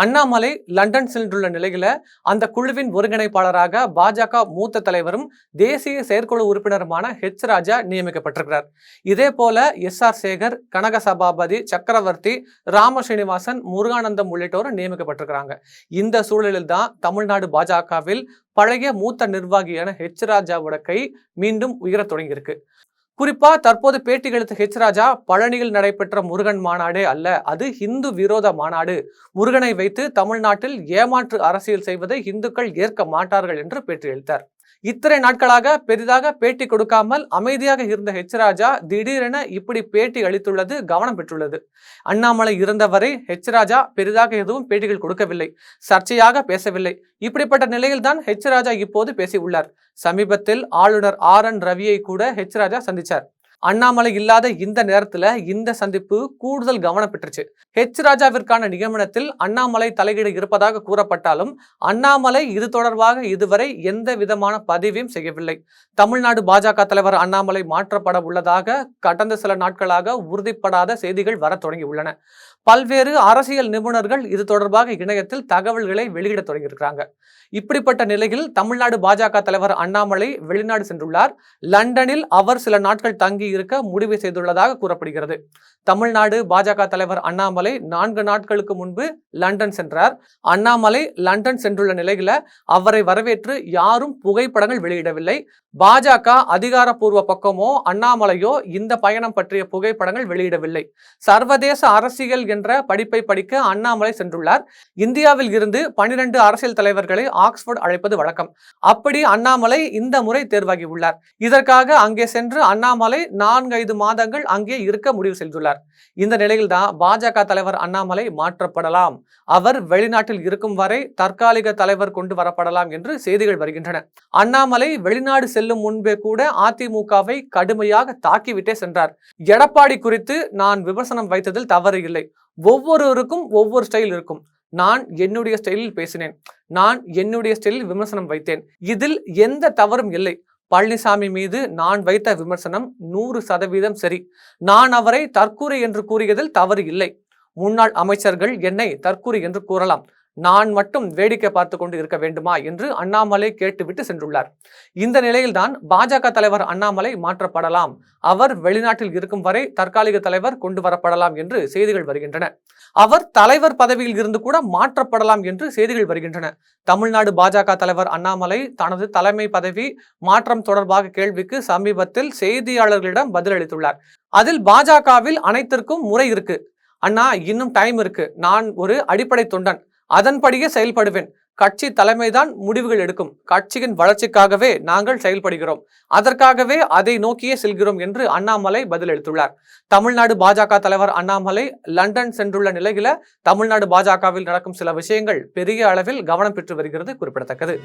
Annamalai London சென்றுள்ள நிலையில அந்த குழுவின் ஒருங்கிணைப்பாளராக பாஜக மூத்த தலைவரும் தேசிய செயற்குழு உறுப்பினருமான ராஜா நியமிக்கப்பட்டிருக்கிறார். இதே போல SR சேகர், கனக சபாபதி, சக்கரவர்த்தி, ராமஸ்ரீனிவாசன், முருகானந்தம் உள்ளிட்டோரும் நியமிக்கப்பட்டிருக்கிறாங்க. இந்த சூழலில் தான் தமிழ்நாடு பாஜகவில் பழைய மூத்த நிர்வாகியான ராஜாவோட கை மீண்டும் உயரத் தொடங்கியிருக்கு. குறிப்பா தற்போது பேட்டிகளுக்கு ராஜா பழனியில் நடைபெற்ற முருகன் மாநாடே அல்ல, அது இந்து விரோத மாநாடு. முருகனை வைத்து தமிழ்நாட்டில் ஏமாற்று அரசியல் செய்வதை இந்துக்கள் ஏற்க மாட்டார்கள் என்று பேட்டியளித்தார். இத்தனை நாட்களாக பெரிதாக பேட்டி கொடுக்காமல் அமைதியாக இருந்த ராஜா திடீரென இப்படி பேட்டி அளித்துள்ளது கவனம் பெற்றுள்ளது. அண்ணாமலை இருந்தவரை ராஜா பெரிதாக எதுவும் பேட்டிகள் கொடுக்கவில்லை, சர்ச்சையாக பேசவில்லை. இப்படிப்பட்ட நிலையில்தான் ராஜா இப்போது பேசியுள்ளார். சமீபத்தில் ஆளுநர் RN ரவியை கூட ராஜா சந்திச்சார். அண்ணாமலை இல்லாத இந்த நேரத்துல இந்த சந்திப்பு கூடுதல் கவனம் பெற்றுச்சு. ராஜாவிற்கான நியமனத்தில் அண்ணாமலை தலையீடு இருப்பதாக கூறப்பட்டாலும் அண்ணாமலை இது தொடர்பாக இதுவரை எந்த விதமான பதிவையும் செய்யவில்லை. தமிழ்நாடு பாஜக தலைவர் அண்ணாமலை மாற்றப்பட உள்ளதாக கடந்த சில நாட்களாக உறுதிப்படாத செய்திகள் வர தொடங்கியுள்ளன. பல்வேறு அரசியல் நிபுணர்கள் இது தொடர்பாக இணையத்தில் தகவல்களை வெளியிட தொடங்கியிருக்கிறாங்க. இப்படிப்பட்ட நிலையில் தமிழ்நாடு பாஜக தலைவர் அண்ணாமலை வெளிநாடு சென்றுள்ளார். லண்டனில் அவர் சில நாட்கள் தங்கி இருக்க முடிவு செய்துள்ளதாக கூறப்படுகிறது. தமிழ்நாடு பாஜக தலைவர் அண்ணாமலை 4 நாட்களுக்கு முன்பு லண்டன் சென்றார். அண்ணாமலை லண்டன் சென்றுள்ள நிலையில அவரை வரவேற்று யாரும் புகைப்படங்கள் வெளியிடவில்லை. பாஜக அதிகாரப்பூர்வ பக்கமோ அண்ணாமலையோ இந்த பயணம் பற்றிய புகைப்படங்கள் வெளியிடவில்லை. சர்வதேச அரசியல் என்ற படிப்பை படிக்க அண்ணாமலை சென்றுள்ளார். இந்தியாவில் இருந்து 12 அரசியல் தலைவர்களை ஆக்ஸ்போர்ட் அழைப்பது வழக்கம். அப்படி அண்ணாமலை இந்த முறை தேர்வாகி உள்ளார். இதற்காக அங்கே சென்று அண்ணாமலை 4-5 மாதங்கள் அங்கே இருக்க முடிவு செய்துள்ளார். இந்த நிலையில் தான் பாஜக தலைவர் அண்ணாமலை மாற்றப்படலாம், அவர் வெளிநாட்டில் இருக்கும் வரை தற்காலிக தலைவர் கொண்டு வரப்படலாம் என்று செய்திகள் வருகின்றன. அண்ணாமலை வெளிநாடு செல்லும் முன்பே கூட அதிமுகவை கடுமையாக தாக்கிவிட்டே சென்றார். எடப்பாடி குறித்து நான் விமர்சனம் வைத்ததில் தவறு இல்லை. ஒவ்வொருவருக்கும் ஒவ்வொரு ஸ்டைல் இருக்கும். நான் என்னுடைய ஸ்டைலில் பேசினேன், நான் என்னுடைய ஸ்டைலில் விமர்சனம் வைத்தேன். இதில் எந்த தவறும் இல்லை. பழனிசாமி மீது நான் வைத்த விமர்சனம் 100% சரி. நான் அவரை தற்கூரி என்று கூறியதில் தவறு இல்லை. முன்னாள் அமைச்சர்கள் என்னை தற்கூரி என்று கூறலாம், நான் மட்டும் வேடிக்கை பார்த்து கொண்டு இருக்க வேண்டுமா என்று அண்ணாமலை கேட்டுவிட்டு சென்றுள்ளார். இந்த நிலையில்தான் பாஜக தலைவர் அண்ணாமலை மாற்றப்படலாம், அவர் வெளிநாட்டில் இருக்கும் வரை தற்காலிக தலைவர் கொண்டு வரப்படலாம் என்று செய்திகள் வருகின்றன. அவர் தலைவர் பதவியில் இருந்து கூட மாற்றப்படலாம் என்று செய்திகள் வருகின்றன. தமிழ்நாடு பாஜக தலைவர் அண்ணாமலை தனது தலைமை பதவி மாற்றம் தொடர்பாக கேள்விக்கு சமீபத்தில் செய்தியாளர்களிடம் பதிலளித்துள்ளார். அதில் பாஜகவில் அனைத்திற்கும் முறை இருக்கு அண்ணா, இன்னும் டைம் இருக்கு, நான் ஒரு அடிப்படை தொண்டன், அதன்படியே செயல்படுவேன், கட்சி தலைமைதான் முடிவுகள் எடுக்கும், கட்சியின் வளர்ச்சிக்காகவே நாங்கள் செயல்படுகிறோம், அதற்காகவே அதை நோக்கியே செல்கிறோம் என்று அண்ணாமலை பதிலளித்துள்ளார். தமிழ்நாடு பாஜக தலைவர் அண்ணாமலை லண்டன் சென்றுள்ள நிலையில தமிழ்நாடு பாஜகவில் நடக்கும் சில விஷயங்கள் பெரிய அளவில் கவனம் பெற்று வருகிறது குறிப்பிடத்தக்கது.